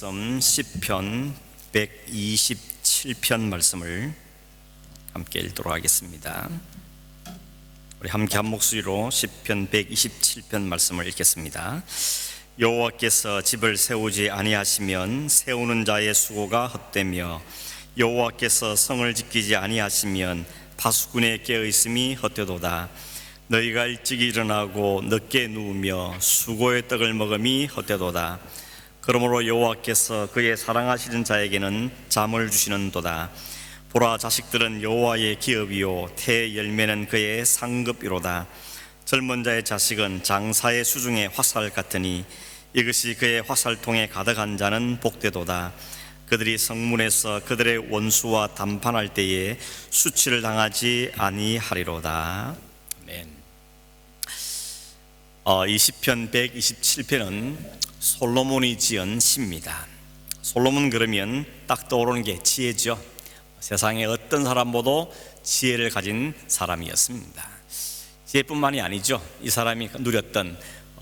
말씀 시편 127편 말씀을 함께 읽도록 하겠습니다. 우리 함께 한 목소리로 시편 127편 말씀을 읽겠습니다. 여호와께서 집을 세우지 아니하시면 세우는 자의 수고가 헛되며 여호와께서 성을 지키지 아니하시면 파수꾼의 깨어있음이 헛되도다. 너희가 일찍 일어나고 늦게 누우며 수고의 떡을 먹음이 헛되도다. 그러므로 여호와께서 그의 사랑하시는 자에게는 잠을 주시는도다. 보라, 자식들은 여호와의 기업이요 태 열매는 그의 상급이로다. 젊은 자의 자식은 장사의 수중의 화살 같으니 이것이 그의 화살통에 가득한 자는 복되도다. 그들이 성문에서 그들의 원수와 담판할 때에 수치를 당하지 아니하리로다. 아멘. 이 시편 127편은 솔로몬이 지은 시입니다. 솔로몬 그러면 딱 떠오르는 게 지혜죠. 세상에 어떤 사람보다 지혜를 가진 사람이었습니다. 지혜뿐만이 아니죠. 이 사람이 누렸던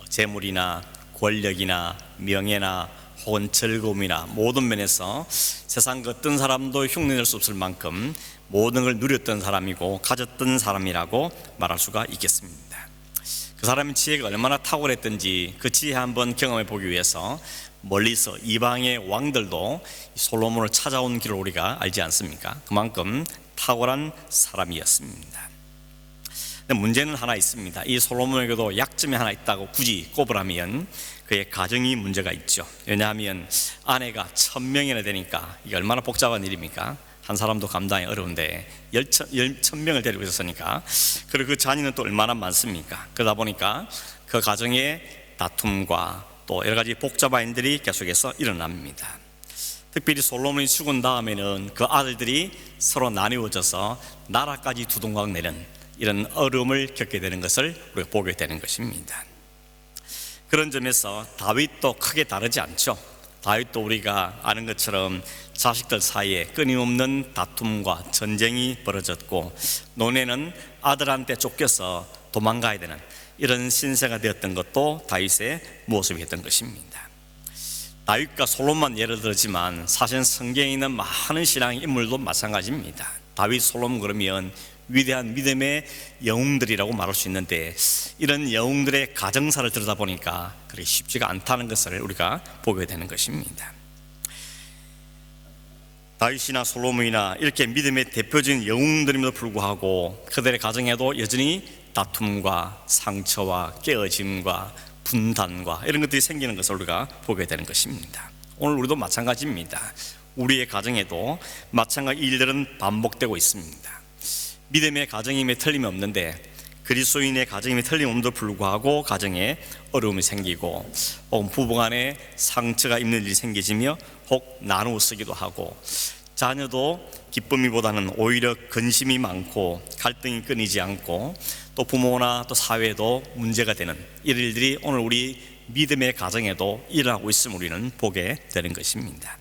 재물이나 권력이나 명예나 혹은 즐거움이나 모든 면에서 세상 어떤 사람도 흉내낼 수 없을 만큼 모든 걸 누렸던 사람이고 가졌던 사람이라고 말할 수가 있겠습니다. 그 사람의 지혜가 얼마나 탁월했던지 그 지혜 한번 경험해 보기 위해서 멀리서 이방의 왕들도 솔로몬을 찾아온 길을 우리가 알지 않습니까? 그만큼 탁월한 사람이었습니다. 근데 문제는 하나 있습니다. 이 솔로몬에게도 약점이 하나 있다고 굳이 꼽으라면 그의 가정이 문제가 있죠. 왜냐하면 아내가 1000명이나 되니까 이게 얼마나 복잡한 일입니까? 한 사람도 감당이 어려운데 1000명을 데리고 있었으니까, 그리고 그 자녀는 또 얼마나 많습니까? 그러다 보니까 그 가정에 다툼과 또 여러 가지 복잡한 일들이 계속해서 일어납니다. 특별히 솔로몬이 죽은 다음에는 그 아들들이 서로 나뉘어져서 나라까지 두동강 내는 이런 어려움을 겪게 되는 것을 우리가 보게 되는 것입니다. 그런 점에서 다윗도 크게 다르지 않죠. 다윗도 우리가 아는 것처럼 자식들 사이에 끊임없는 다툼과 전쟁이 벌어졌고 노네는 아들한테 쫓겨서 도망가야 되는 이런 신세가 되었던 것도 다윗의 모습이었던 것입니다. 다윗과 솔로몬만 예를 들지만 사실 성경에 있는 많은 신앙 인물도 마찬가지입니다. 다윗, 솔로몬 그러면 위대한 믿음의 영웅들이라고 말할 수 있는데 이런 영웅들의 가정사를 들여다보니까 그렇게 쉽지가 않다는 것을 우리가 보게 되는 것입니다. 다윗이나 솔로몬이나 이렇게 믿음의 대표적인 영웅들임에도 불구하고 그들의 가정에도 여전히 다툼과 상처와 깨어짐과 분단과 이런 것들이 생기는 것을 우리가 보게 되는 것입니다. 오늘 우리도 마찬가지입니다. 우리의 가정에도 마찬가지 일들은 반복되고 있습니다. 믿음의 가정임에 틀림이 없는데 그리스도인의 가정임에 틀림없음에도 불구하고 가정에 어려움이 생기고 혹은 부부간에 상처가 있는 일이 생기지며 혹 나누어 쓰기도 하고 자녀도 기쁨이보다는 오히려 근심이 많고 갈등이 끊이지 않고 또 부모나 또 사회도 문제가 되는 이런 일들이 오늘 우리 믿음의 가정에도 일어나고 있음을 우리는 보게 되는 것입니다.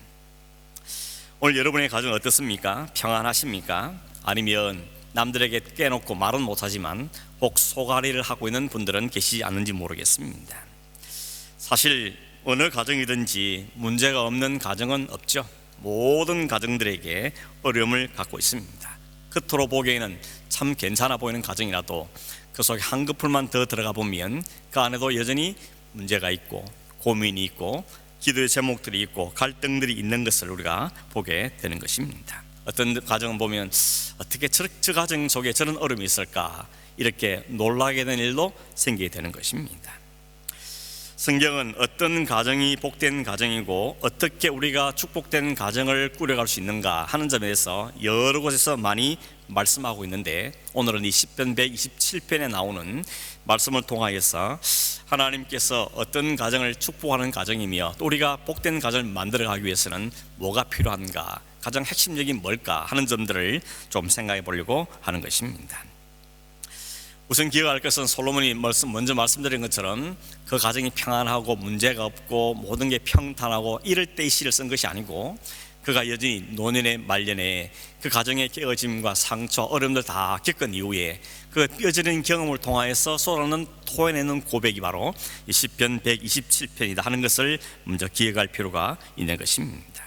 오늘 여러분의 가정은 어떻습니까? 평안하십니까? 아니면 남들에게 깨놓고 말은 못하지만 혹 소가리를 하고 있는 분들은 계시지 않는지 모르겠습니다. 사실 어느 가정이든지 문제가 없는 가정은 없죠. 모든 가정들에게 어려움을 갖고 있습니다. 겉으로 보기에는 참 괜찮아 보이는 가정이라도 그 속에 한 그풀만 더 들어가 보면 그 안에도 여전히 문제가 있고 고민이 있고 기도의 제목들이 있고 갈등들이 있는 것을 우리가 보게 되는 것입니다. 어떤 가정은 보면 어떻게 저 가정 속에 저런 어려움이 있을까 이렇게 놀라게 되는 일도 생기게 되는 것입니다. 성경은 어떤 가정이 복된 가정이고 어떻게 우리가 축복된 가정을 꾸려갈 수 있는가 하는 점에 대해서 여러 곳에서 많이 말씀하고 있는데 오늘은 이 시편 127편에 나오는 말씀을 통하여서 하나님께서 어떤 가정을 축복하는 가정이며 또 우리가 복된 가정을 만들어가기 위해서는 뭐가 필요한가, 가장 핵심적인 뭘까 하는 점들을 좀 생각해 보려고 하는 것입니다. 우선 기억할 것은 솔로몬이 먼저 말씀드린 것처럼 그 가정이 평안하고 문제가 없고 모든 게 평탄하고 이럴 때 이 시를 쓴 것이 아니고 그가 여전히 노년의 말년에 그 가정의 깨어짐과 상처, 어려움들 다 겪은 이후에 그 뼈저린 경험을 통하여서 쏟아내는 토해내는 고백이 바로 이 시편 127편이다 하는 것을 먼저 기억할 필요가 있는 것입니다.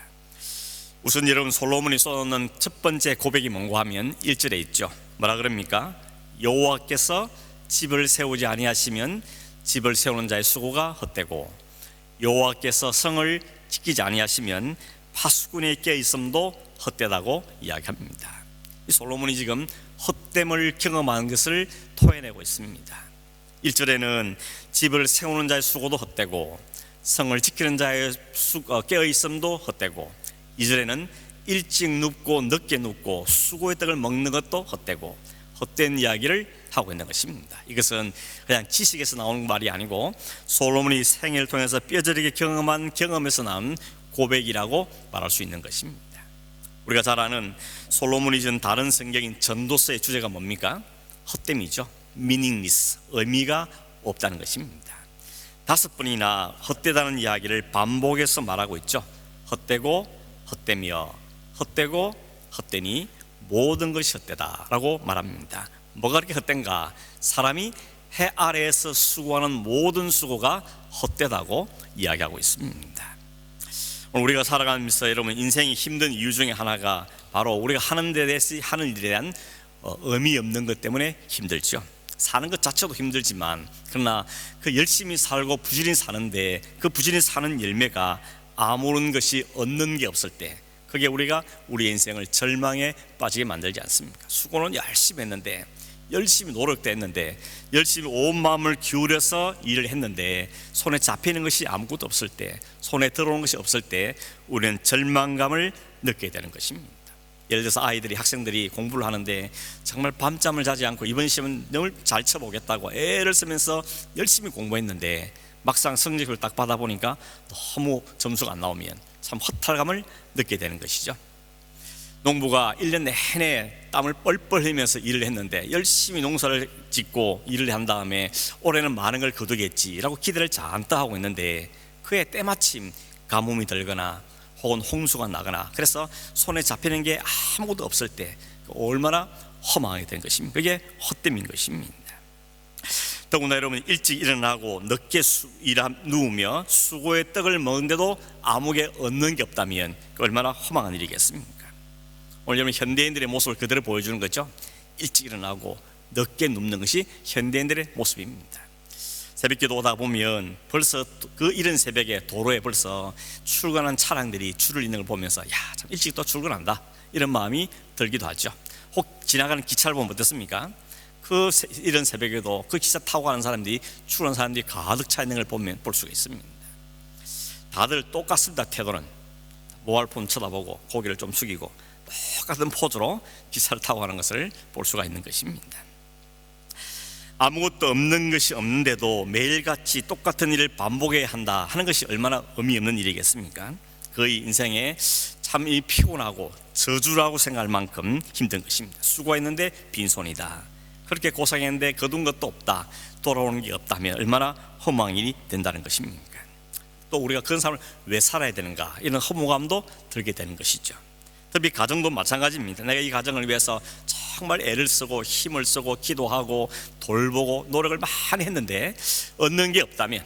우선 여러분, 솔로몬이 쏟아내는 첫 번째 고백이 뭔가 하면 1절에 있죠. 뭐라 그럽니까? 여호와께서 집을 세우지 아니하시면 집을 세우는 자의 수고가 헛되고 여호와께서 성을 지키지 아니하시면 파수꾼의 깨어있음도 헛되다고 이야기합니다. 이 솔로몬이 지금 헛됨을 경험하는 것을 토해내고 있습니다. 1절에는 집을 세우는 자의 수고도 헛되고 성을 지키는 자의 깨어있음도 헛되고, 2절에는 일찍 눕고 늦게 눕고 수고의 떡을 먹는 것도 헛되고 헛된 이야기를 하고 있는 것입니다. 이것은 그냥 지식에서 나오는 말이 아니고 솔로몬이 생애를 통해서 뼈저리게 경험한 경험에서 나온 고백이라고 말할 수 있는 것입니다. 우리가 잘 아는 솔로몬이 준 다른 성경인 전도서의 주제가 뭡니까? 헛됨이죠. meaningless, 의미가 없다는 것입니다. 5번이나 헛되다는 이야기를 반복해서 말하고 있죠. 헛되고 헛되며 헛되고 헛되니 모든 것이 헛되다라고 말합니다. 뭐가 그렇게 헛된가? 사람이 해 아래에서 수고하는 모든 수고가 헛되다고 이야기하고 있습니다. 오늘 우리가 살아가면서 여러분, 인생이 힘든 이유 중에 하나가 바로 우리가 하는 데 대해서 하는 일에 대한 의미 없는 것 때문에 힘들죠. 사는 것 자체도 힘들지만, 그러나 그 열심히 살고 부지런히 사는데 그 부지런히 사는 열매가 아무런 것이 얻는 게 없을 때, 그게 우리가 우리 인생을 절망에 빠지게 만들지 않습니까? 수고는 열심히 했는데, 열심히 노력도 했는데, 열심히 온 마음을 기울여서 일을 했는데 손에 잡히는 것이 아무것도 없을 때, 손에 들어오는 것이 없을 때 우리는 절망감을 느끼게 되는 것입니다. 예를 들어서 학생들이 공부를 하는데 정말 밤잠을 자지 않고 이번 시험은 너무 잘 쳐보겠다고 애를 쓰면서 열심히 공부했는데 막상 성적을 딱 받아보니까 너무 점수가 안 나오면 참 허탈감을 느끼게 되는 것이죠. 농부가 1년 내내 땀을 뻘뻘 흘리면서 일을 했는데 열심히 농사를 짓고 일을 한 다음에 올해는 많은 걸 거두겠지라고 기대를 잔뜩 하고 있는데 그해 때마침 가뭄이 들거나 혹은 홍수가 나거나 그래서 손에 잡히는 게 아무것도 없을 때 얼마나 허망하게 된 것입니다. 그게 헛됨인 것입니다. 더구나 여러분, 일찍 일어나고 늦게 누우며 수고의 떡을 먹는데도 아무게 얻는 게 없다면 얼마나 허망한 일이겠습니까? 오늘 여러분, 현대인들의 모습을 그대로 보여주는 거죠. 일찍 일어나고 늦게 눕는 것이 현대인들의 모습입니다. 새벽기도 오다 보면 벌써 그 이른 새벽에 도로에 벌써 출근한 차량들이 줄을 잇는 걸 보면서 참 일찍 또 출근한다, 이런 마음이 들기도 하죠. 혹 지나가는 기차를 보면 어떻습니까? 그 이른 새벽에도 그 기차 타고 가는 사람들이, 출근하는 사람들이 가득 차 있는 걸 볼 수가 있습니다. 다들 똑같습니다. 태도는 모발품 쳐다보고 고개를 좀 숙이고 똑같은 포즈로 기차를 타고 가는 것을 볼 수가 있는 것입니다. 아무것도 없는 것이 없는데도 매일같이 똑같은 일을 반복해야 한다 하는 것이 얼마나 의미 없는 일이겠습니까? 그의 인생에 참 피곤하고 저주라고 생각할 만큼 힘든 것입니다. 수고했는데 빈손이다, 그렇게 고생했는데 거둔 것도 없다, 돌아오는 게 없다면 얼마나 허망한 일이 된다는 것입니까? 또 우리가 그런 삶을 왜 살아야 되는가, 이런 허무감도 들게 되는 것이죠. 특히 가정도 마찬가지입니다. 내가 이 가정을 위해서 정말 애를 쓰고 힘을 쓰고 기도하고 돌보고 노력을 많이 했는데 얻는 게 없다면,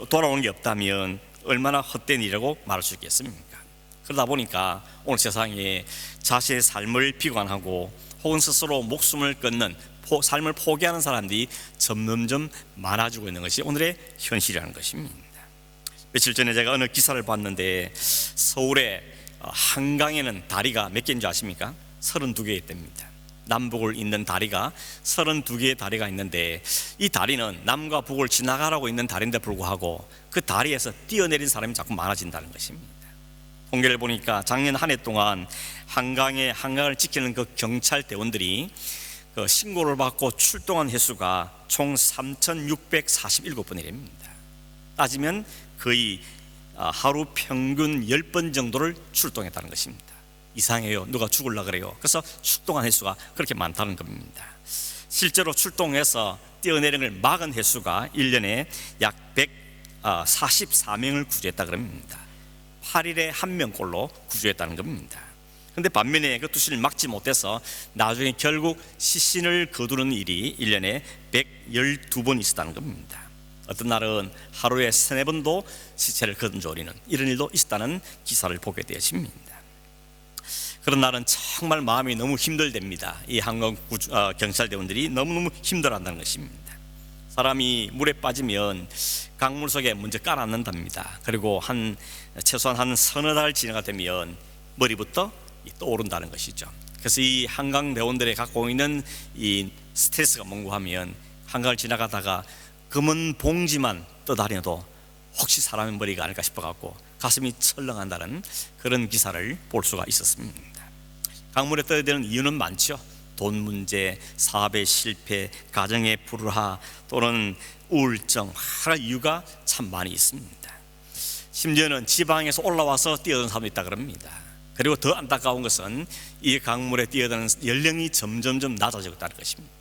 돌아오는 게 없다면 얼마나 헛된 일이라고 말할 수 있겠습니까? 그러다 보니까 오늘 세상에 자신의 삶을 비관하고 혹은 스스로 목숨을 끊는 삶을 포기하는 사람들이 점점점 많아지고 있는 것이 오늘의 현실이라는 것입니다. 며칠 전에 제가 어느 기사를 봤는데 서울의 한강에는 다리가 몇 개인 줄 아십니까? 32개 있답니다. 남북을 잇는 다리가 32개의 다리가 있는데 이 다리는 남과 북을 지나가라고 있는 다리인데 불구하고 그 다리에서 뛰어내린 사람이 자꾸 많아진다는 것입니다. 통계를 보니까 작년 한 해 동안 한강을 지키는 그 경찰 대원들이 그 신고를 받고 출동한 횟수가 총 3,647번이랍니다. 따지면 거의 하루 평균 10번 정도를 출동했다는 것입니다. 이상해요. 누가 죽으려고 그래요. 그래서 출동한 횟수가 그렇게 많다는 겁니다. 실제로 출동해서 뛰어내리는 걸 막은 횟수가 1년에 약 144명을 구조했다 그럽니다. 8일에 한 명꼴로 구조했다는 겁니다. 그런데 반면에 그 투신을 막지 못해서 나중에 결국 시신을 거두는 일이 1년에 112번 있었다는 겁니다. 어떤 날은 하루에 3-4번도 시체를 거둔조리는 이런 일도 있었다는 기사를 보게 되어집니다. 그런 날은 정말 마음이 너무 힘들답니다. 이 한국 경찰대원들이 너무너무 힘들어한다는 것입니다. 사람이 물에 빠지면 강물 속에 먼저 깔아앉는답니다. 그리고 최소한 한 서너 달 지나가 되면 머리부터 떠오른다는 것이죠. 그래서 이 한강대원들이 갖고 있는 이 스트레스가 뭔가 하면 한강을 지나가다가 검은 봉지만 떠다녀도 혹시 사람의 머리가 아닐까 싶어갖고 가슴이 철렁한다는 그런 기사를 볼 수가 있었습니다. 강물에 떠야 되는 이유는 많죠. 돈 문제, 사업의 실패, 가정의 불화, 또는 우울증, 여러 이유가 참 많이 있습니다. 심지어는 지방에서 올라와서 뛰어드는 사람도 있다 그럽니다. 그리고 더 안타까운 것은 이 강물에 뛰어드는 연령이 점점점 낮아졌다는 것입니다.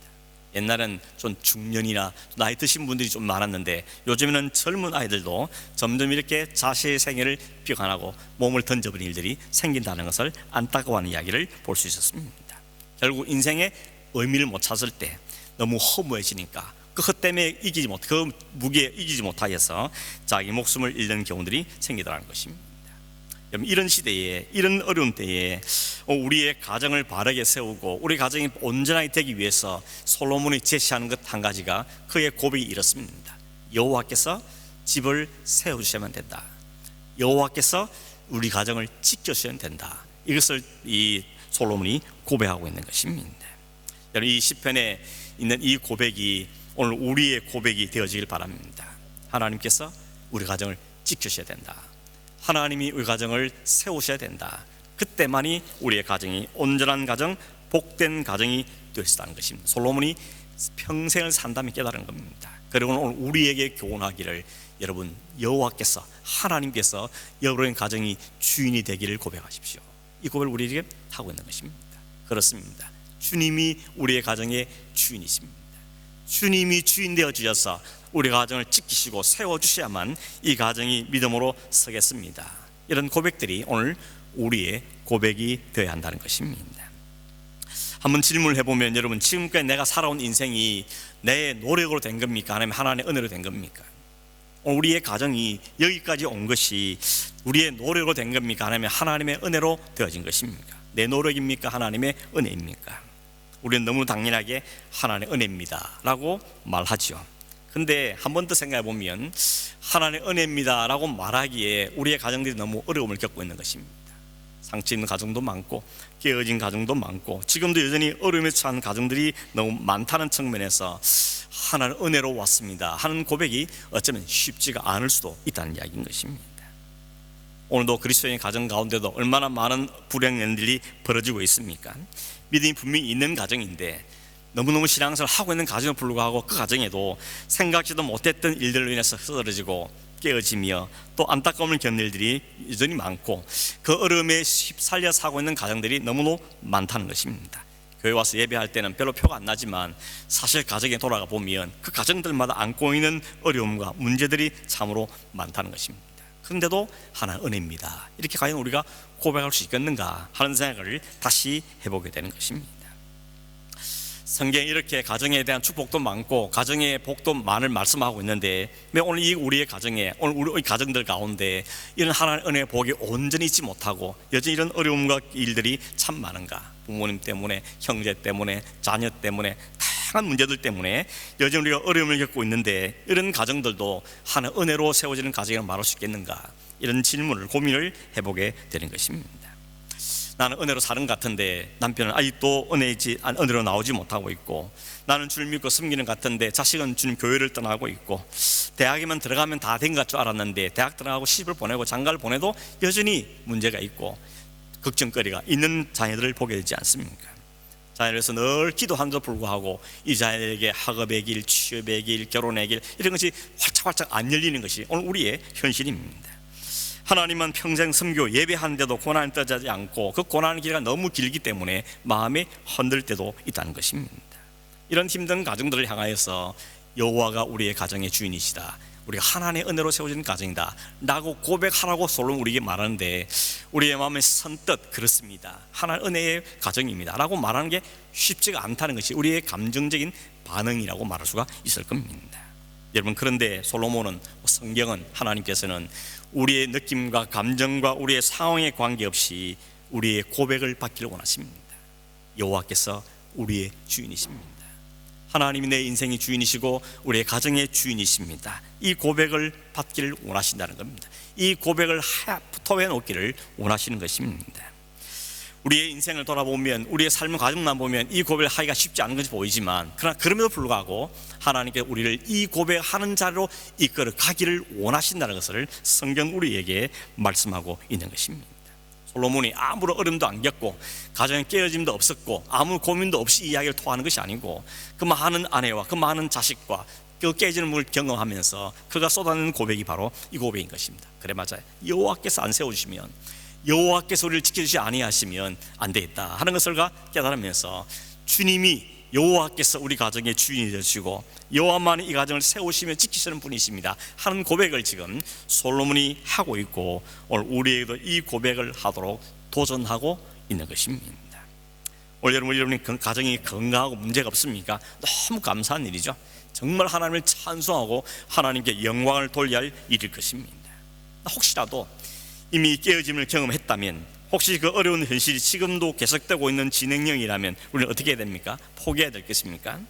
옛날엔 좀 중년이나 나이 드신 분들이 좀 많았는데 요즘에는 젊은 아이들도 점점 이렇게 자신의 생애를 비관하고 몸을 던져버리는 일들이 생긴다는 것을 안타까워하는 이야기를 볼 수 있었습니다. 결국 인생의 의미를 못 찾을 때 너무 허무해지니까 그 때문에 그 무게에 이기지 못하여서 자기 목숨을 잃는 경우들이 생기더라는 것입니다. 이런 시대에, 이런 어려운 때에 우리의 가정을 바르게 세우고 우리 가정이 온전하게 되기 위해서 솔로몬이 제시하는 것 한 가지가 그의 고백이 이렇습니다. 여호와께서 집을 세워주셔야만 된다. 여호와께서 우리 가정을 지켜주셔야 된다. 이것을 이 솔로몬이 고백하고 있는 것입니다. 여러분, 이 시편에 있는 이 고백이 오늘 우리의 고백이 되어지길 바랍니다. 하나님께서 우리 가정을 지켜주셔야 된다. 하나님이 우리 가정을 세우셔야 된다. 그때만이 우리의 가정이 온전한 가정, 복된 가정이 될 수 있다는 것입니다. 솔로몬이 평생을 산다면 깨달은 겁니다. 그리고 오늘 우리에게 교훈하기를, 여러분, 여호와께서, 하나님께서 여러분의 가정이 주인이 되기를 고백하십시오. 이 고백을 우리에게 하고 있는 것입니다. 그렇습니다. 주님이 우리의 가정의 주인이십니다. 주님이 주인 되어 주셔서 우리 가정을 지키시고 세워주셔야만 이 가정이 믿음으로 서겠습니다. 이런 고백들이 오늘 우리의 고백이 되어야 한다는 것입니다. 한번 질문을 해보면, 여러분, 지금까지 내가 살아온 인생이 내 노력으로 된 겁니까? 아니면 하나님의 은혜로 된 겁니까? 우리의 가정이 여기까지 온 것이 우리의 노력으로 된 겁니까? 아니면 하나님의 은혜로 되어진 것입니까? 내 노력입니까? 하나님의 은혜입니까? 우리는 너무 당연하게 하나님의 은혜입니다 라고 말하죠. 근데 한 번 더 생각해 보면 하나님의 은혜입니다 라고 말하기에 우리의 가정들이 너무 어려움을 겪고 있는 것입니다. 상처 입는 가정도 많고 깨어진 가정도 많고 지금도 여전히 어려움에 처한 가정들이 너무 많다는 측면에서 하나님의 은혜로 왔습니다 하는 고백이 어쩌면 쉽지가 않을 수도 있다는 이야기인 것입니다. 오늘도 그리스도인의 가정 가운데도 얼마나 많은 불행한 일들이 벌어지고 있습니까? 믿음이 분명히 있는 가정인데 너무너무 신앙생활을 하고 있는 가정에 불구하고 그 가정에도 생각지도 못했던 일들로 인해서 쓰러지고 깨어지며 또 안타까움을 겪는 일들이 여전히 많고 그 어려움에 휩쓸려 사고 있는 가정들이 너무너무 많다는 것입니다. 교회 와서 예배할 때는 별로 표가 안 나지만 사실 가정에 돌아가 보면 그 가정들마다 안고 있는 어려움과 문제들이 참으로 많다는 것입니다. 그런데도 하나는 은혜입니다. 이렇게 과연 우리가 고백할 수 있겠는가 하는 생각을 다시 해보게 되는 것입니다. 성경에 이렇게 가정에 대한 축복도 많고 가정의 복도 많을 말씀하고 있는데 왜 오늘 이 우리의 가정에, 오늘 우리 가정들 가운데 이런 하나님의 은혜의 복이 온전히 있지 못하고 여전히 이런 어려움과 일들이 참 많은가? 부모님 때문에, 형제 때문에, 자녀 때문에, 다양한 문제들 때문에 여전히 우리가 어려움을 겪고 있는데 이런 가정들도 하나님의 은혜로 세워지는 가정이라고 말할 수 있겠는가? 이런 질문을, 고민을 해보게 되는 것입니다. 나는 은혜로 사는 것 같은데 남편은 아직도 은혜로 나오지 못하고 있고, 나는 주를 믿고 섬기는 것 같은데 자식은 주님 교회를 떠나고 있고, 대학에만 들어가면 다 된 것 줄 알았는데 대학 들어가고 시집을 보내고 장가를 보내도 여전히 문제가 있고 걱정거리가 있는 자녀들을 보게 되지 않습니까? 자녀들에서 늘 기도한데도 불구하고 이 자녀에게 학업의 길, 취업의 길, 결혼의 길 이런 것이 활짝활짝 안 열리는 것이 오늘 우리의 현실입니다. 하나님은 평생 섬기고 예배하는데도 고난을 떠나지 않고 그 고난의 길이가 너무 길기 때문에 마음이 흔들 때도 있다는 것입니다. 이런 힘든 가정들을 향하여서 여호와가 우리의 가정의 주인이시다, 우리가 하나님의 은혜로 세워진 가정이다 라고 고백하라고 솔로몬 우리에게 말하는데, 우리의 마음에 선뜻 그렇습니다, 하나님 은혜의 가정입니다 라고 말하는 게 쉽지가 않다는 것이 우리의 감정적인 반응이라고 말할 수가 있을 겁니다. 여러분, 그런데 솔로몬은, 성경은, 하나님께서는 우리의 느낌과 감정과 우리의 상황에 관계없이 우리의 고백을 받기를 원하십니다. 여호와께서 우리의 주인이십니다. 하나님이 내 인생의 주인이시고 우리의 가정의 주인이십니다. 이 고백을 받기를 원하신다는 겁니다. 이 고백을 토해 놓기를 원하시는 것입니다. 우리의 인생을 돌아보면, 우리의 삶의 과정만 보면 이 고백을 하기가 쉽지 않은 것이 보이지만, 그러나 그럼에도 불구하고 하나님께 우리를 이 고백하는 자리로 이끌어 가기를 원하신다는 것을 성경 우리에게 말씀하고 있는 것입니다. 솔로몬이 아무런 어려움도 안 겪고 가정에 깨어짐도 없었고 아무 고민도 없이 이 이야기를 토하는 것이 아니고, 그 많은 아내와 그 많은 자식과 그 깨지는 물을 경험하면서 그가 쏟아내는 고백이 바로 이 고백인 것입니다. 그래, 맞아요. 여호와께서 안 세워주시면, 여호와께서 우리를 지켜주시 아니하시면 안 되겠다 하는 것을 깨달으면서, 주님이 여호와께서 우리 가정의 주인이 되시고 여호와만이 이 가정을 세우시며 지키시는 분이십니다 하는 고백을 지금 솔로몬이 하고 있고, 오늘 우리에게도 이 고백을 하도록 도전하고 있는 것입니다. 오늘 여러분이 가정이 건강하고 문제가 없습니까? 너무 감사한 일이죠. 정말 하나님을 찬송하고 하나님께 영광을 돌려야 할 일일 것입니다. 혹시라도 이미 깨어짐을 경험했다면, 혹시 그 어려운 현실이 지금도 계속되고 있는 진행형이라면 우리는 어떻게 해야 됩니까? 포기해야 될 것입니까?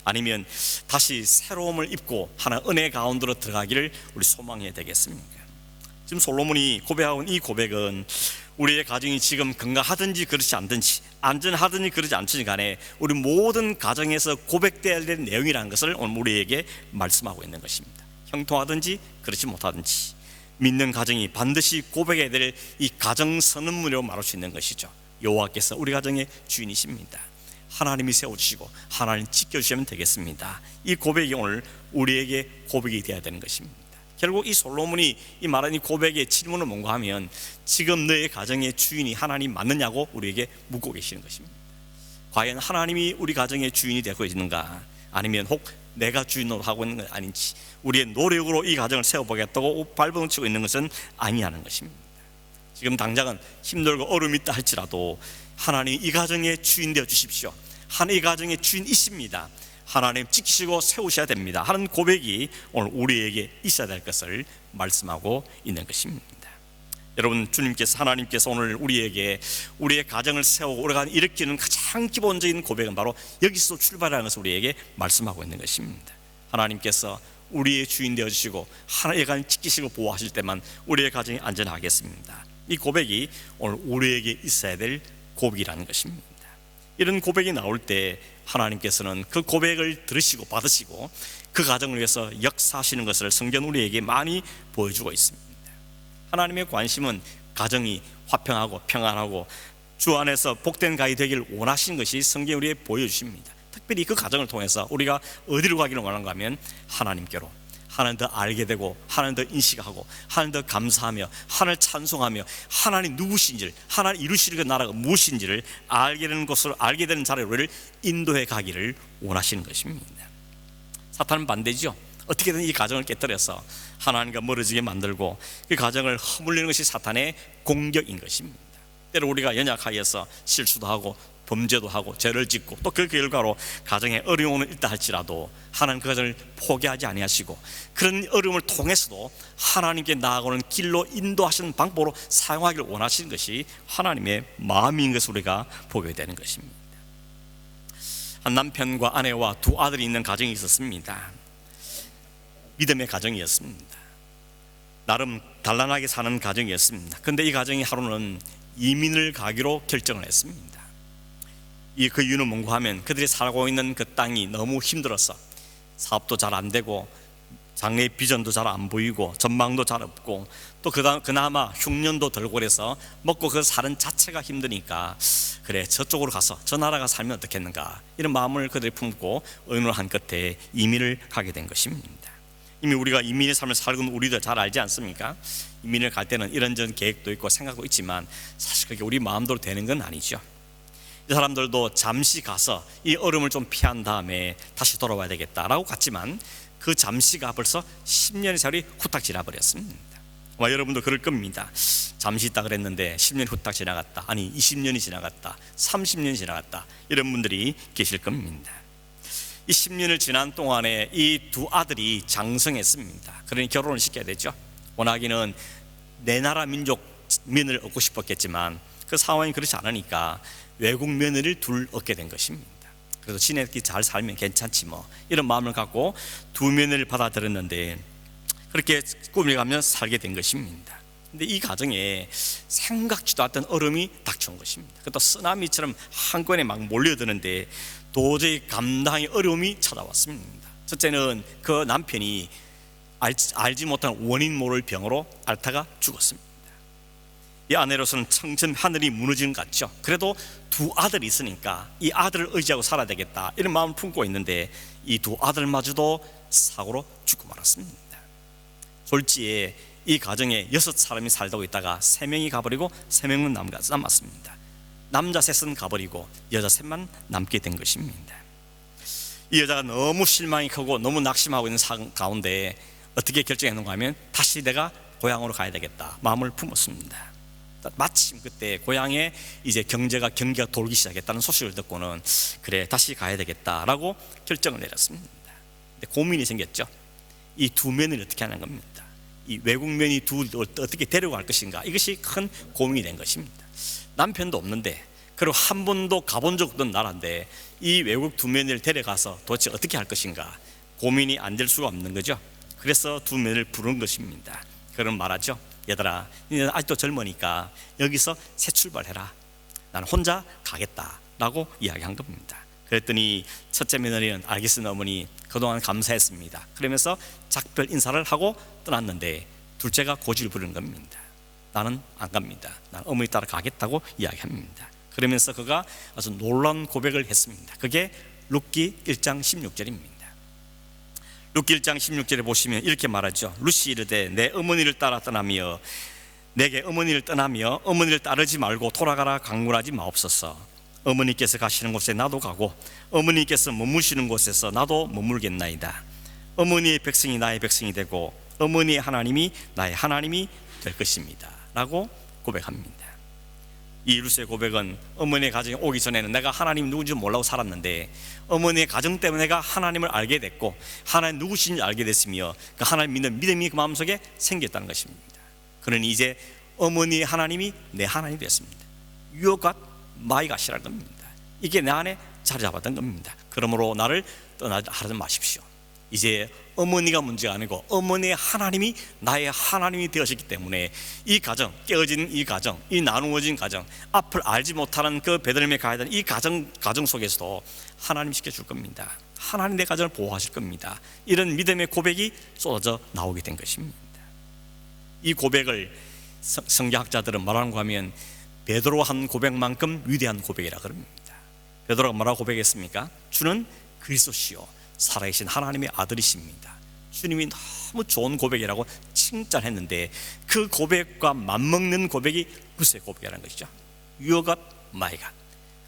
아니면 다시 새로움을 입고 하나 은혜 가운데로 들어가기를 우리 소망해야 되겠습니까? 지금 솔로몬이 고백하고 있는 이 고백은 우리의 가정이 지금 건강하든지 그렇지 않든지, 안전하든지 그렇지 않든지 간에 우리 모든 가정에서 고백되어야 될 내용이라는 것을 오늘 우리에게 말씀하고 있는 것입니다. 형통하든지 그렇지 못하든지 믿는 가정이 반드시 고백해야 될 이 가정 선언문이라고 말할 수 있는 것이죠. 여호와께서 우리 가정의 주인이십니다. 하나님이 세워주시고 하나님 지켜주시면 되겠습니다. 이 고백이 오늘 우리에게 고백이 되어야 되는 것입니다. 결국 이 솔로몬이 이 말한 이 고백의 질문은 뭔가 하면, 지금 너의 가정의 주인이 하나님 맞느냐고 우리에게 묻고 계시는 것입니다. 과연 하나님이 우리 가정의 주인이 되고 있는가, 아니면 혹 내가 주인으로 하고 있는 건 아닌지, 우리의 노력으로 이 가정을 세워보겠다고 발버둥치고 있는 것은 아니냐는 것입니다. 지금 당장은 힘들고 어려움이 있다 할지라도 하나님 이 가정의 주인 되어 주십시오, 하나님 이 가정의 주인이십니다, 하나님 지키시고 세우셔야 됩니다 하는 고백이 오늘 우리에게 있어야 될 것을 말씀하고 있는 것입니다. 여러분, 주님께서, 하나님께서 오늘 우리에게 우리의 가정을 세우고 우리가 일으키는 가장 기본적인 고백은 바로 여기서 출발하는 것을 우리에게 말씀하고 있는 것입니다. 하나님께서 우리의 주인 되어주시고 하나님의 가정을 지키시고 보호하실 때만 우리의 가정이 안전하겠습니다. 이 고백이 오늘 우리에게 있어야 될 고백이라는 것입니다. 이런 고백이 나올 때 하나님께서는 그 고백을 들으시고 받으시고 그 가정을 위해서 역사하시는 것을 성경 우리에게 많이 보여주고 있습니다. 하나님의 관심은 가정이 화평하고 평안하고 주 안에서 복된 가정이 되기를 원하시는 것이 성경이 우리에게 보여주십니다. 특별히 그 가정을 통해서 우리가 어디로 가기를 원하는가 하면 하나님께로, 하나님 더 알게 되고 하나님 더 인식하고 하나님 더 감사하며 하나님을 찬송하며 하나님 누구신지를, 하나님 이루실 그 나라가 무엇인지를 알게 되는 곳으로, 알게 되는 자리로 우리를 인도해 가기를 원하시는 것입니다. 사탄은 반대죠. 어떻게든 이 가정을 깨뜨려서 하나님과 멀어지게 만들고 그 가정을 허물리는 것이 사탄의 공격인 것입니다. 때로 우리가 연약하여서 실수도 하고 범죄도 하고 죄를 짓고 또 그 결과로 가정에 어려움은 있다 할지라도 하나님 그 가정을 포기하지 아니하시고 그런 어려움을 통해서도 하나님께 나아가는 길로 인도하시는 방법으로 사용하기를 원하시는 것이 하나님의 마음인 것을 우리가 보게 되는 것입니다. 한 남편과 아내와 두 아들이 있는 가정이 있었습니다. 믿음의 가정이었습니다. 나름 단란하게 사는 가정이었습니다. 그런데 이 가정이 하루는 이민을 가기로 결정을 했습니다. 그 이유는 뭔가 하면 그들이 살고 있는 그 땅이 너무 힘들어서 사업도 잘 안 되고 장래의 비전도 잘 안 보이고 전망도 잘 없고 또 그나마 흉년도 덜고 그래서 먹고 그 사는 자체가 힘드니까 그래 저쪽으로 가서 저 나라가 살면 어떻겠는가, 이런 마음을 그들이 품고 의논을 한 끝에 이민을 가게 된 것입니다. 이미 우리가 이민의 삶을 살고 있는 우리도 잘 알지 않습니까? 이민을 갈 때는 이런저런 계획도 있고 생각도 있지만 사실 그게 우리 마음대로 되는 건 아니죠. 이 사람들도 잠시 가서 이 어려움을 좀 피한 다음에 다시 돌아와야 되겠다라고 갔지만 그 잠시가 벌써 10년의 세월이 후딱 지나버렸습니다. 아마 여러분도 그럴 겁니다. 잠시 있다 그랬는데 10년이 후딱 지나갔다, 아니 20년이 지나갔다, 30년이 지나갔다, 이런 분들이 계실 겁니다. 이 10년을 지난 동안에 이 두 아들이 장성했습니다. 그러니 결혼을 시켜야 되죠. 원하기는 내 나라 민족 며느리를 얻고 싶었겠지만 그 상황이 그렇지 않으니까 외국 며느리를 둘 얻게 된 것입니다. 그래서 지네끼리 잘 살면 괜찮지 뭐, 이런 마음을 갖고 두 며느리를 받아들였는데 그렇게 꾸며가며 살게 된 것입니다. 근데 이 가정에 생각지도 않던 어려움이 닥쳐온 것입니다. 그것도 쓰나미처럼 한꺼번에 막 몰려드는데 도저히 감당이 어려움이 찾아왔습니다. 첫째는 그 남편이 알지 못한 원인 모를 병으로 앓다가 죽었습니다. 이 아내로서는 청천 하늘이 무너지는 것 같죠. 그래도 두 아들이 있으니까 이 아들을 의지하고 살아야 되겠다, 이런 마음을 품고 있는데 이 두 아들마저도 사고로 죽고 말았습니다. 졸지에 이 가정에 6사람이 살다고 있다가 3명이 가버리고 3명은 남았습니다. 남자 셋은 가버리고 여자 셋만 남게 된 것입니다. 이 여자가 너무 실망이 크고 너무 낙심하고 있는 상황 가운데 어떻게 결정했는가 하면 다시 내가 고향으로 가야 되겠다 마음을 품었습니다. 마침 그때 고향에 이제 경기가 돌기 시작했다는 소식을 듣고는 그래 다시 가야 되겠다라고 결정을 내렸습니다. 근데 고민이 생겼죠. 이 두 면을 어떻게 하는 겁니다. 이 외국 면이 둘 어떻게 데려갈 것인가, 이것이 큰 고민이 된 것입니다. 남편도 없는데 그리고 한 번도 가본 적 없던 나라인데 이 외국 두 면을 데려가서 도대체 어떻게 할 것인가 고민이 안 될 수가 없는 거죠. 그래서 두 면을 부른 것입니다. 그럼 말하죠. 얘들아, 너는 아직도 젊으니까 여기서 새 출발해라. 나는 혼자 가겠다라고 이야기한 겁니다. 그랬더니 첫째 며느리는 알겠습니다 어머니, 그동안 감사했습니다. 그러면서 작별 인사를 하고 떠났는데 둘째가 고집을 부리는 겁니다. 나는 안 갑니다. 나는 어머니 따라 가겠다고 이야기합니다. 그러면서 그가 아주 놀라운 고백을 했습니다. 그게 룻기 1장 16절입니다. 룻기 1장 16절에 보시면 이렇게 말하죠. 룻이 이르되 내 어머니를 따라 떠나며 내게 어머니를 떠나며 어머니를 따르지 말고 돌아가라 강물하지 마옵소서. 어머니께서 가시는 곳에 나도 가고 어머니께서 머무시는 곳에서 나도 머물겠나이다. 어머니의 백성이 나의 백성이 되고 어머니의 하나님이 나의 하나님이 될 것입니다 라고 고백합니다. 이 룻의 고백은 어머니의 가정에 오기 전에는 내가 하나님 누군지 몰라고 살았는데 어머니의 가정 때문에 내가 하나님을 알게 됐고 하나님 누구신지 알게 됐으며 그 하나님 믿는 믿음이 그 마음속에 생겼다는 것입니다. 그러니 이제 어머니의 하나님이 내 하나님이 됐습니다. You got my God이라는 겁니다. 이게 내 안에 자리 잡았던 겁니다. 그러므로 나를 떠나지 마십시오. 이제 어머니가 문제가 아니고 어머니의 하나님이 나의 하나님이 되어졌기 때문에 이 가정, 깨어진 이 가정, 이 나누어진 가정, 앞을 알지 못하는 그 베들레헴에 가야 되는 이 가정 속에서도 하나님 지켜줄 겁니다. 하나님 내 가정을 보호하실 겁니다. 이런 믿음의 고백이 쏟아져 나오게 된 것입니다. 이 고백을 성경학자들은 뭐라고 하면 베드로 한 고백만큼 위대한 고백이라 그럽니다. 베드로가 뭐라고 고백했습니까? 주는 그리스도시요 살아계신 하나님의 아들이십니다. 주님이 너무 좋은 고백이라고 칭찬했는데 그 고백과 맞먹는 고백이 룻의 고백이라는 것이죠. You got my God.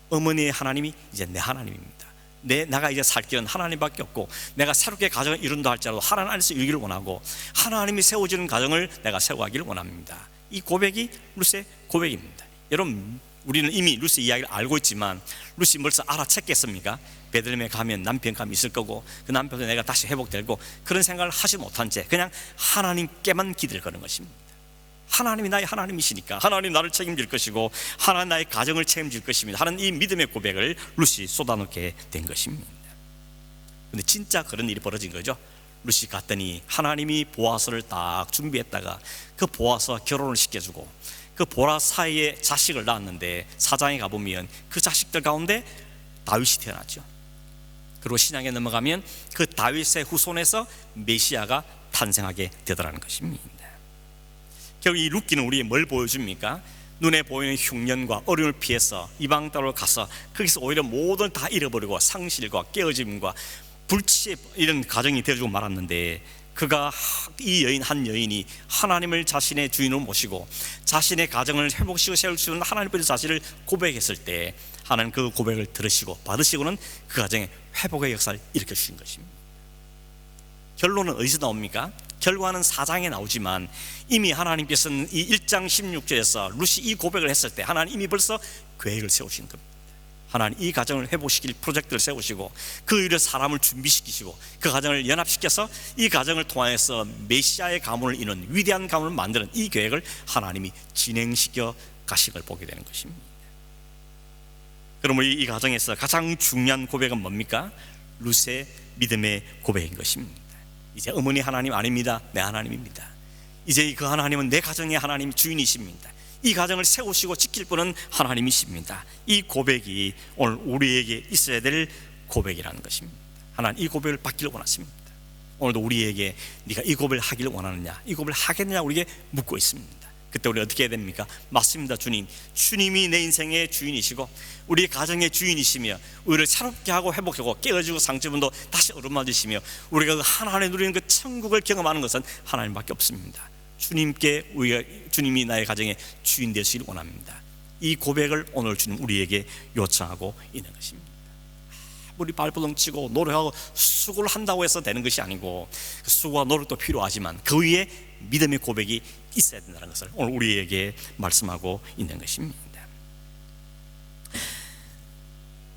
어머니의 하나님이 이제 내 하나님입니다. 내가 이제 살 길은 하나님밖에 없고 내가 새롭게 가정을 이룬다 할지라도 하나님 안에서 이루기를 원하고 하나님이 세워지는 가정을 내가 세워가기를 원합니다. 이 고백이 룻의 고백입니다. 여러분, 우리는 이미 룻의 이야기를 알고 있지만 룻이 벌써 알아챘겠습니까? 베들레헴에 가면 남편감이 있을 거고 그 남편도 내가 다시 회복되고 그런 생각을 하지 못한 채 그냥 하나님께만 기대를 거는 것입니다. 하나님이 나의 하나님이시니까 하나님 나를 책임질 것이고 하나님 나의 가정을 책임질 것입니다 하는 이 믿음의 고백을 룻이 쏟아놓게 된 것입니다. 근데 진짜 그런 일이 벌어진 거죠. 룻이 갔더니 하나님이 보아스를 딱 준비했다가 그 보아스와 결혼을 시켜주고 그 보라 사이에 자식을 낳았는데 사장에 가보면 그 자식들 가운데 다윗이 태어났죠. 그리고 신약에 넘어가면 그 다윗의 후손에서 메시아가 탄생하게 되더라는 것입니다. 결국 이 룻기는 우리에게 뭘 보여줍니까? 눈에 보이는 흉년과 어려움을 피해서 이방 땅으로 가서 거기서 오히려 모든 다 잃어버리고 상실과 깨어짐과 불치의 이런 가정이 되어주고 말았는데 그가 이 여인 한 여인이 하나님을 자신의 주인으로 모시고 자신의 가정을 회복시키고 세울 수 있는 하나님의 자신을 고백했을 때 하나님 그 고백을 들으시고 받으시고는 그 가정에 회복의 역사를 일으켜 주신 것입니다. 결론은 어디서 나옵니까? 결과는 4장에 나오지만 이미 하나님께서는 이 1장 16절에서 루시 이 고백을 했을 때 하나님 이미 벌써 계획을 세우신 겁니다. 하나님 이 가정을 회복시킬 프로젝트를 세우시고 그 일을 사람을 준비시키시고 그 가정을 연합시켜서 이 가정을 통하여서 메시아의 가문을 이루는 위대한 가문을 만드는 이 계획을 하나님이 진행시켜 가신 걸 보게 되는 것입니다. 그러므로 이 가정에서 가장 중요한 고백은 뭡니까? 룻의 믿음의 고백인 것입니다. 이제 어머니 하나님 아닙니다. 내 하나님입니다. 이제 그 하나님은 내 가정의 하나님 주인이십니다. 이 가정을 세우시고 지킬 분은 하나님이십니다. 이 고백이 오늘 우리에게 있어야 될 고백이라는 것입니다. 하나님 이 고백을 받기를 원하십니다. 오늘도 우리에게 네가 이 고백을 하기를 원하느냐, 이 고백을 하겠느냐 우리에게 묻고 있습니다. 그때 우리 어떻게 해야 됩니까? 맞습니다. 주님, 주님이 내 인생의 주인이시고 우리 가정의 주인이시며 우리를 새롭게 하고 회복하고 깨어지고 상처분도 다시 어루만지시며 우리가 그 하나님의 누리는 그 천국을 경험하는 것은 하나님밖에 없습니다. 주님이 나의 가정의 주인 되시길 원합니다. 이 고백을 오늘 주님 우리에게 요청하고 있는 것입니다. 우리 발버둥 치고 노력하고 수고를 한다고 해서 되는 것이 아니고 수고와 노력도 필요하지만 그 위에 믿음의 고백이 있어야 된다는 것을 오늘 우리에게 말씀하고 있는 것입니다.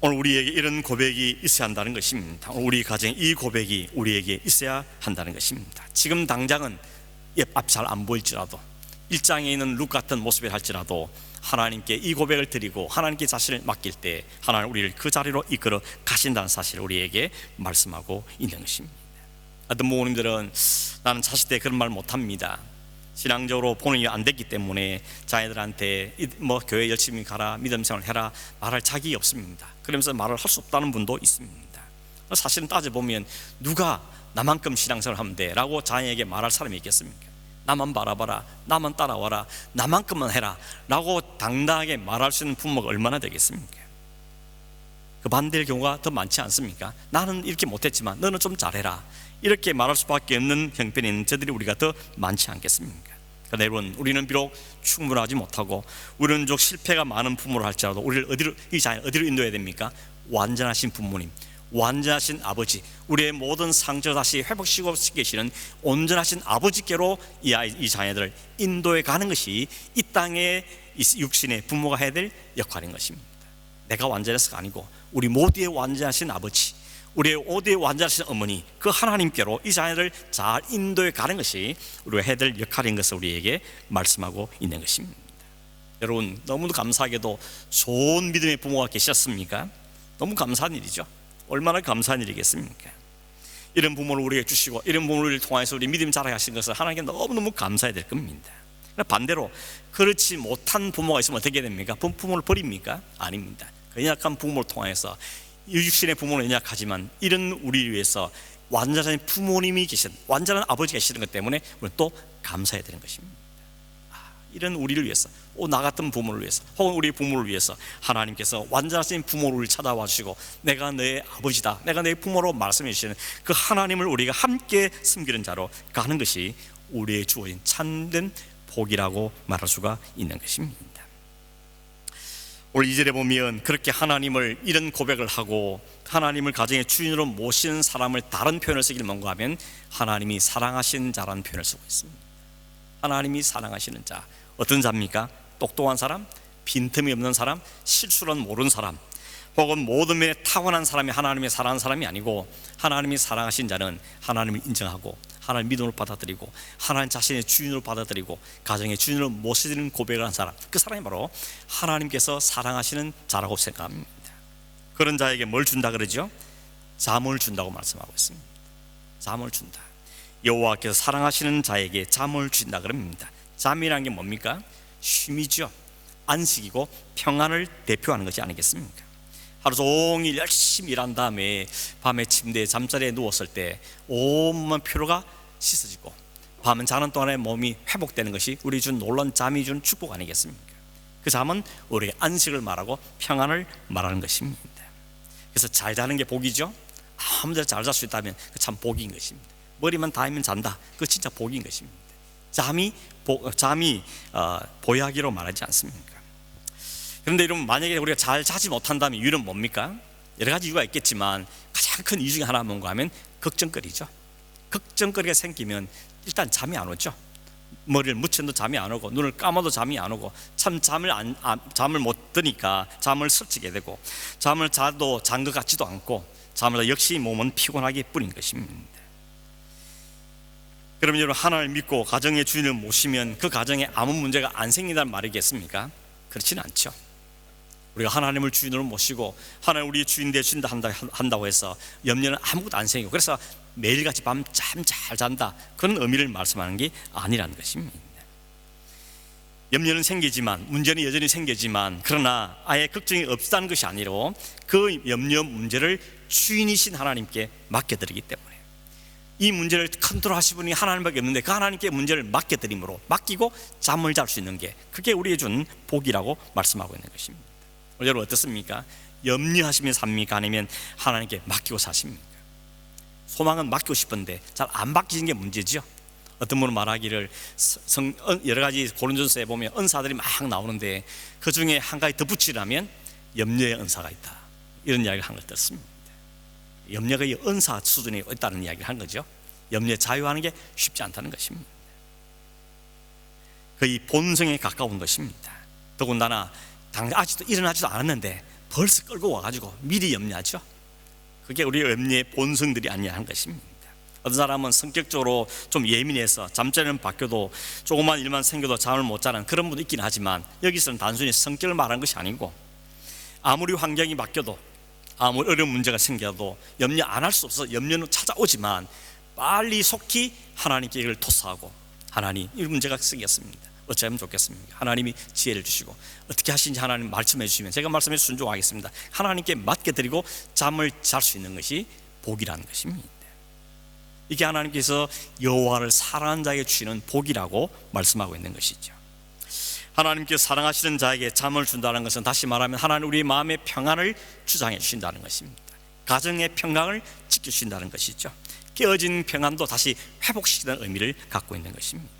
오늘 우리에게 이런 고백이 있어야 한다는 것입니다. 우리 가정에 이 고백이 우리에게 있어야 한다는 것입니다. 지금 당장은 앞이 잘 안 보일지라도 1장에 있는 룻 같은 모습을 할지라도 하나님께 이 고백을 드리고 하나님께 자신을 맡길 때 하나님 우리를 그 자리로 이끌어 가신다는 사실을 우리에게 말씀하고 있는 것입니다. 어떤 부모님들은 나는 자식 때 그런 말 못합니다. 신앙적으로 본인이 안 됐기 때문에 자녀들한테 뭐 교회 열심히 가라, 믿음 생활 해라 말할 자격이 없습니다. 그러면서 말을 할 수 없다는 분도 있습니다. 사실은 따져보면 누가 나만큼 신앙생활 하면 돼 라고 자녀에게 말할 사람이 있겠습니까? 나만 바라봐라, 나만 따라와라, 나만큼만 해라 라고 당당하게 말할 수 있는 부모가 얼마나 되겠습니까? 그 반대의 경우가 더 많지 않습니까? 나는 이렇게 못했지만 너는 좀 잘해라 이렇게 말할 수밖에 없는 형편이 있는 저들이 우리가 더 많지 않겠습니까? 그러나 여러분, 우리는 비록 충분하지 못하고 우리는 비록 실패가 많은 부모를 할지라도 우리를 이 자녀를 어디로 인도해야 됩니까? 완전하신 부모님, 완전하신 아버지, 우리의 모든 상처를 다시 회복시키고 계시는 온전하신 아버지께로 이 자녀들을 인도해 가는 것이 이 땅의 육신의 부모가 해야 될 역할인 것입니다. 내가 완전해서가 아니고 우리 모두의 완전하신 아버지, 우리의 모두의 완전하신 어머니, 그 하나님께로 이 자녀를 잘 인도해 가는 것이 우리가 해야 될 역할인 것을 우리에게 말씀하고 있는 것입니다. 여러분, 너무도 감사하게도 좋은 믿음의 부모가 계셨습니까? 너무 감사한 일이죠. 얼마나 감사한 일이겠습니까? 이런 부모를 우리에게 주시고 이런 부모를 통해서 우리 믿음 자라게 하신 것을 하나님께 너무너무 감사해야 될 겁니다. 반대로 그렇지 못한 부모가 있으면 어떻게 됩니까? 부모를 버립니까? 아닙니다. 그 연약한 부모를 통해서 육신의 부모는 연약하지만 이런 우리를 위해서 완전한 부모님이 계신, 완전한 아버지가 계시는 것 때문에 우리는 또 감사해야 되는 것입니다. 이런 우리를 위해서, 나 같은 부모를 위해서, 혹은 우리 부모를 위해서 하나님께서 완전하신 부모를 찾아와 주시고 내가 너의 아버지다, 내가 너의 부모로 말씀해 주시는 그 하나님을 우리가 함께 섬기는 자로 가는 것이 우리의 주어진 참된 복이라고 말할 수가 있는 것입니다. 오늘 2절에 보면 그렇게 하나님을 이런 고백을 하고 하나님을 가정의 주인으로 모시는 사람을 다른 표현을 쓰기를 뭔가 하면 하나님이 사랑하시는 자라는 표현을 쓰고 있습니다. 하나님이 사랑하시는 자, 어떤 자입니까? 똑똑한 사람, 빈틈이 없는 사람, 실수는 모르는 사람, 혹은 모든 면에 타고난 사람이 하나님의 사랑하는 사람이 아니고 하나님이 사랑하신 자는 하나님을 인정하고 하나님의 믿음으로 받아들이고 하나님 자신의 주인으로 받아들이고 가정의 주인으로 모시는 고백을 한 사람, 그 사람이 바로 하나님께서 사랑하시는 자라고 생각합니다. 그런 자에게 뭘 준다 그러죠? 잠을 준다고 말씀하고 있습니다. 잠을 준다. 여호와께서 사랑하시는 자에게 잠을 주신다 그럽니다. 잠이라는 게 뭡니까? 쉼이죠. 안식이고 평안을 대표하는 것이 아니겠습니까? 하루 종일 열심히 일한 다음에 밤에 침대에 잠자리에 누웠을 때 온몸 피로가 씻어지고 밤은 자는 동안에 몸이 회복되는 것이 우리 준 놀라운 잠이 준 축복 아니겠습니까? 그 잠은 우리의 안식을 말하고 평안을 말하는 것입니다. 그래서 잘 자는 게 복이죠. 아무데나 잘 잘 수 있다면 그 참 복인 것입니다. 머리만 닿으면 잔다, 그거 진짜 복인 것입니다. 잠이 보약이로 말하지 않습니까? 그런데 여러분, 만약에 우리가 잘 자지 못한다면 이유는 뭡니까? 여러 가지 이유가 있겠지만 가장 큰 이유 중에 하나가 뭔가 하면 걱정거리죠. 걱정거리가 생기면 일단 잠이 안 오죠. 머리를 묻혀도 잠이 안 오고 눈을 감아도 잠이 안 오고 참 잠을 못 드니까 잠을 설치게 되고 잠을 자도 잔 것 같지도 않고 잠을 자 역시 몸은 피곤하기 뿐인 것입니다. 그러면 여러분, 하나님을 믿고 가정의 주인을 모시면 그 가정에 아무 문제가 안 생긴다는 말이겠습니까? 그렇지는 않죠. 우리가 하나님을 주인으로 모시고 하나님 우리의 주인 되신다 한다고 해서 염려는 아무것도 안 생기고 그래서 매일같이 밤 잠 잘 잔다, 그런 의미를 말씀하는 게 아니라는 것입니다. 염려는 생기지만, 문제는 여전히 생기지만, 그러나 아예 걱정이 없다는 것이 아니라 그 염려 문제를 주인이신 하나님께 맡겨드리기 때문에, 이 문제를 컨트롤하시는 분이 하나님밖에 없는데 그 하나님께 문제를 맡겨드림으로, 맡기고 잠을 잘 수 있는 게, 그게 우리에게 준 복이라고 말씀하고 있는 것입니다. 여러분 어떻습니까? 염려하시며 삽니까? 아니면 하나님께 맡기고 사십니까? 소망은 맡기고 싶은데 잘 안 맡기는 게 문제죠. 어떤 분은 말하기를, 여러 가지 고린도전서에 보면 은사들이 막 나오는데 그 중에 한 가지 덧붙이라면 염려의 은사가 있다, 이런 이야기를 한 걸 듣습니다. 염려가 이 은사 수준에 있다는 이야기를 한 거죠. 염려 자유하는 게 쉽지 않다는 것입니다. 거의 본성에 가까운 것입니다. 더군다나 아직도 일어나지도 않았는데 벌써 끌고 와가지고 미리 염려하죠. 그게 우리 염려의 본성들이 아니냐 하는 것입니다. 어떤 사람은 성격적으로 좀 예민해서 잠자리는 바뀌어도 조그만 일만 생겨도 잠을 못 자는 그런 분도 있긴 하지만, 여기서는 단순히 성격을 말하는 것이 아니고 아무리 환경이 바뀌어도 아무리 어려운 문제가 생겨도 염려 안 할 수 없어. 염려는 찾아오지만 빨리 속히 하나님께 이걸 토스하고, 하나님 이 문제가 생겼습니다, 어찌하면 좋겠습니까? 하나님이 지혜를 주시고 어떻게 하시는지 하나님 말씀해 주시면 제가 말씀에 순종하겠습니다. 하나님께 맡겨드리고 잠을 잘 수 있는 것이 복이라는 것입니다. 이게 하나님께서 여호와를 사랑하는 자에게 주시는 복이라고 말씀하고 있는 것이죠. 하나님께서 사랑하시는 자에게 잠을 준다는 것은, 다시 말하면 하나님 우리 마음의 평안을 주장해 주신다는 것입니다. 가정의 평강을 지켜주신다는 것이죠. 깨어진 평안도 다시 회복시키는 의미를 갖고 있는 것입니다.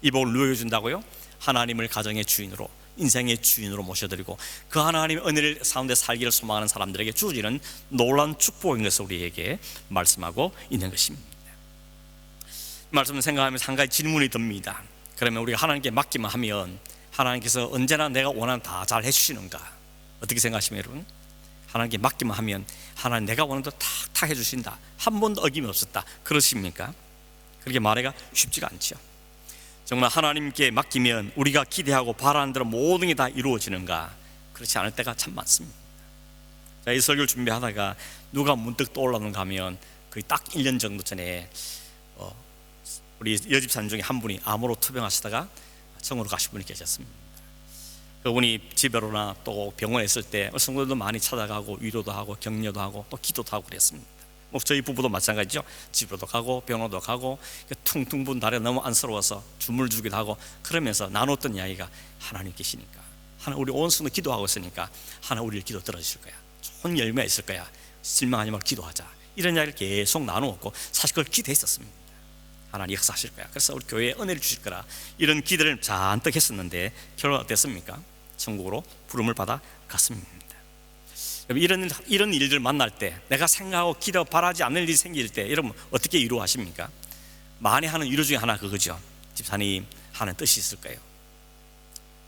이 복을 누구에게 준다고요? 하나님을 가정의 주인으로, 인생의 주인으로 모셔드리고 그 하나님의 은혜를 가운데 살기를 소망하는 사람들에게 주어지는 놀라운 축복인 것을 우리에게 말씀하고 있는 것입니다. 말씀을 생각하면서 한 가지 질문이 듭니다. 그러면 우리가 하나님께 맡기만 하면 하나님께서 언제나 내가 원하는 다 잘 해주시는가? 어떻게 생각하십니까 여러분? 하나님께 맡기만 하면 하나님 내가 원하는 대로 탁탁 해주신다, 한 번도 어김이 없었다, 그러십니까? 그렇게 말하기가 쉽지가 않죠. 정말 하나님께 맡기면 우리가 기대하고 바라는 대로 모든 게 다 이루어지는가? 그렇지 않을 때가 참 많습니다. 자, 이 설교를 준비하다가 누가 문득 떠올랐는가 하면 거의 딱 1년 정도 전에 우리 여집사님 중에 한 분이 암으로 투병하시다가 성으로 가신 분이 계셨습니다. 그분이 집에로나 또 병원에 있을 때 성도들도 많이 찾아가고 위로도 하고 격려도 하고 또 기도도 하고 그랬습니다. 저희 부부도 마찬가지죠. 집으로도 가고 병원도 가고 퉁퉁 분 다리가 너무 안쓰러워서 줌을 주기도 하고, 그러면서 나눴던 이야기가, 하나님 계시니까, 하나님 우리 온 성도 기도하고 있으니까 하나님 우리를 기도 들어주실 거야, 좋은 열매가 있을 거야, 실망하지 말고 기도하자, 이런 이야기를 계속 나누었고 사실 그걸 기대했었습니다. 하나님 역사하실 거야, 그래서 우리 교회에 은혜를 주실 거라, 이런 기대를 잔뜩 했었는데 결과가 어땠습니까? 천국으로 부름을 받아 갔습니다. 이런 일들 만날 때, 내가 생각하고 기도 바라지 않는 일이 생길 때 여러분 어떻게 위로하십니까? 많이 하는 위로 중에 하나 그거죠. 집사님, 하나님 뜻이 있을 거예요.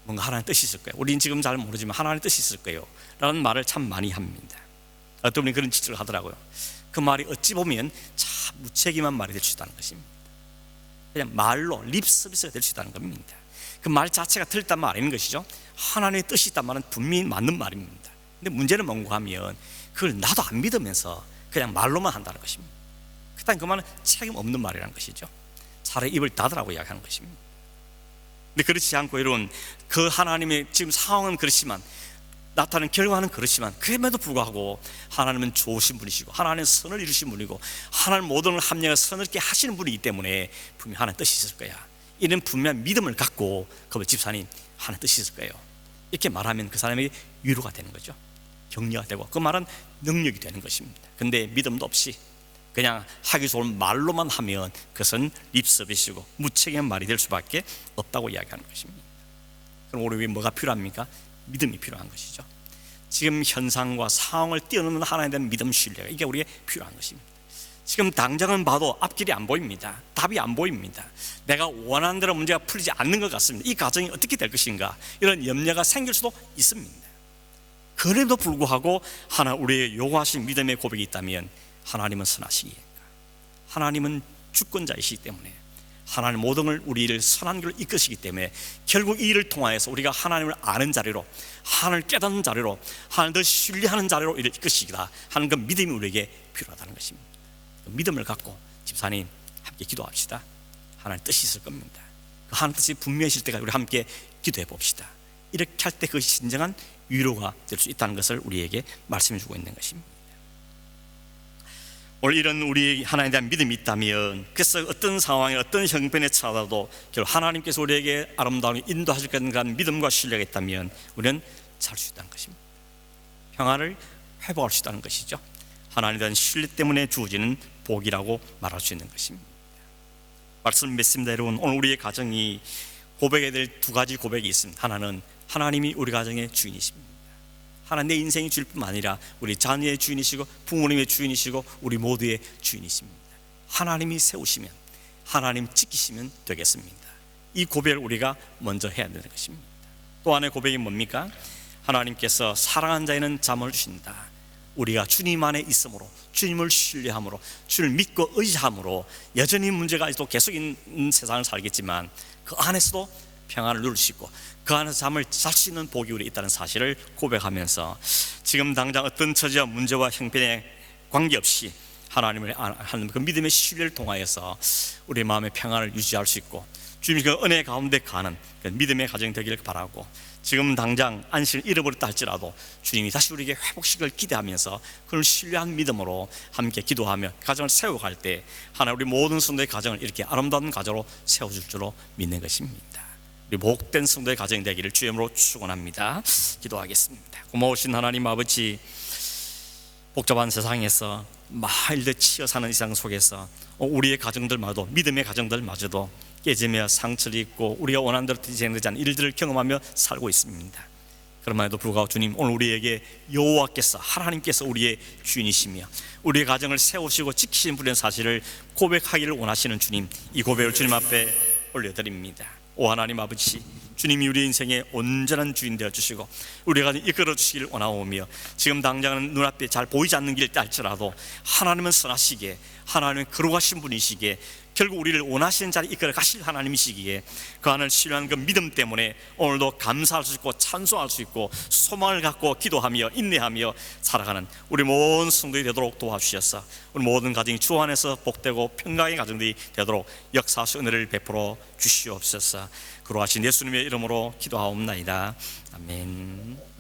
뭔가 하나님 뜻이 있을 거예요. 우리는 지금 잘 모르지만 하나님 뜻이 있을 거예요 라는 말을 참 많이 합니다. 어떤 분이 그런 지적을 하더라고요. 그 말이 어찌 보면 참 무책임한 말이 될 수 있다는 것입니다. 그냥 말로 립 서비스가 될 수 있다는 겁니다. 그 말 자체가 틀렸단 말 아닌 것이죠. 하나님의 뜻이 있단 말은 분명히 맞는 말입니다. 근데 문제는 뭔가 하면 그걸 나도 안 믿으면서 그냥 말로만 한다는 것입니다. 그다음 그 말은 책임 없는 말이라는 것이죠. 차라리 입을 닫으라고 이야기하는 것입니다. 근데 그렇지 않고 이런 그 하나님의 지금 상황은 그렇지만, 나타나는 결과는 그렇지만, 그럼에도 불구하고 하나님은 좋으신 분이시고 하나님은 선을 이루신 분이고 하나님 모든 걸 합력해 선을 있게 하시는 분이기 때문에 분명히 하나님 뜻이 있을 거야, 이런 분명한 믿음을 갖고 그 집사님 하나님 뜻이 있을 거예요 이렇게 말하면 그 사람에게 위로가 되는 거죠. 격려가 되고 그 말은 능력이 되는 것입니다. 근데 믿음도 없이 그냥 하기 좋은 말로만 하면 그것은 립서비스고 무책임한 말이 될 수밖에 없다고 이야기하는 것입니다. 그럼 우리 뭐가 필요합니까? 믿음이 필요한 것이죠. 지금 현상과 상황을 뛰어넘는 하나님에 대한 믿음, 신뢰가, 이게 우리에게 필요한 것입니다. 지금 당장은 봐도 앞길이 안 보입니다. 답이 안 보입니다. 내가 원하는 대로 문제가 풀리지 않는 것 같습니다. 이 가정이 어떻게 될 것인가, 이런 염려가 생길 수도 있습니다. 그래도 불구하고 하나 우리의 요구하신 믿음의 고백이 있다면 하나님은 선하시기에, 하나님은 주권자이시기 때문에, 하나님 모든 걸 우리를 선한 길로 이끄시기 때문에 결국 이 일을 통하여서 우리가 하나님을 아는 자리로, 하나님을 깨닫는 자리로, 하나님을 신뢰하는 자리로 이를 이끄시기다 하는 그 믿음이 우리에게 필요하다는 것입니다. 그 믿음을 갖고 집사님 함께 기도합시다. 하나님 뜻이 있을 겁니다. 그 하나님 뜻이 분명해질 때까지 우리 함께 기도해 봅시다. 이렇게 할 때 그것이 진정한 위로가 될 수 있다는 것을 우리에게 말씀해 주고 있는 것입니다. 오늘 이런 우리 하나님에 대한 믿음이 있다면, 그래서 어떤 상황에 어떤 형편에 처하도 결국 하나님께서 우리에게 아름다운 인도하실 것이라는 믿음과 신뢰가 있다면 우리는 살 수 있다는 것입니다. 평안을 회복할 수 있다는 것이죠. 하나님에 대한 신뢰 때문에 주어지는 복이라고 말할 수 있는 것입니다. 말씀 맺습니다. 여러분, 오늘 우리의 가정이 고백해야 될 두 가지 고백이 있습니다. 하나는 하나님이 우리 가정의 주인이십니다. 하나님 내 인생의 주인뿐만 아니라 우리 자녀의 주인이시고 부모님의 주인이시고 우리 모두의 주인이십니다. 하나님이 세우시면, 하나님 지키시면 되겠습니다. 이 고백을 우리가 먼저 해야 되는 것입니다. 또 하나의 고백이 뭡니까? 하나님께서 사랑한 자에는 잠을 주신다. 우리가 주님 안에 있으므로, 주님을 신뢰함으로, 주를 믿고 의지함으로 여전히 문제가 아직도 계속 있는 세상을 살겠지만 그 안에서도 평안을 누릴 수 있고 그 안에서 잠을 잘 수 있는 복이 우리 있다는 사실을 고백하면서 지금 당장 어떤 처지와 문제와 형편에 관계없이 하나님을 하는 그 믿음의 신뢰를 통하여서 우리 마음의 평안을 유지할 수 있고 주님의 그 은혜 가운데 가는 그 믿음의 가정이 되기를 바라고, 지금 당장 안식을 잃어버렸다 할지라도 주님이 다시 우리에게 회복시키기를 기대하면서 그를 신뢰한 믿음으로 함께 기도하며 가정을 세워갈 때 하나님 우리 모든 성도의 가정을 이렇게 아름다운 가정으로 세워줄 줄로 믿는 것입니다. 우리 복된 성도의 가정이 되기를 주의 이름으로 축원합니다. 기도하겠습니다. 고마우신 하나님 아버지, 복잡한 세상에서 마일드 치여 사는 이 세상 속에서 우리의 가정들마저도, 믿음의 가정들마저도 깨지며 상처를 입고 우리가 원하는 대로 진행되지 않는 일들을 경험하며 살고 있습니다. 그럼에도 불구하고 주님, 오늘 우리에게 여호와께서, 하나님께서 우리의 주인이시며 우리의 가정을 세우시고 지키시는 분의 사실을 고백하기를 원하시는 주님, 이 고백을 주님 앞에 올려드립니다. 오 하나님 아버지, 주님이 우리 인생의 온전한 주인 되어주시고 우리가 이끌어 주시기를 원하오며, 지금 당장은 눈앞에 잘 보이지 않는 길일 때 할지라도 하나님은 선하시기에, 하나님은 거룩하신 분이시기에, 결국 우리를 원하시는 자리에 이끌어 가실 하나님이시기에 그 안을 신뢰하는 그 믿음 때문에 오늘도 감사할 수 있고 찬송할 수 있고 소망을 갖고 기도하며 인내하며 살아가는 우리 모든 성도들이 되도록 도와주셔서 우리 모든 가정이 주 안에서 복되고 평강의 가정들이 되도록 역사하시 은혜를 베풀어 주시옵소서. 그러하신 예수님의 이름으로 기도하옵나이다. 아멘.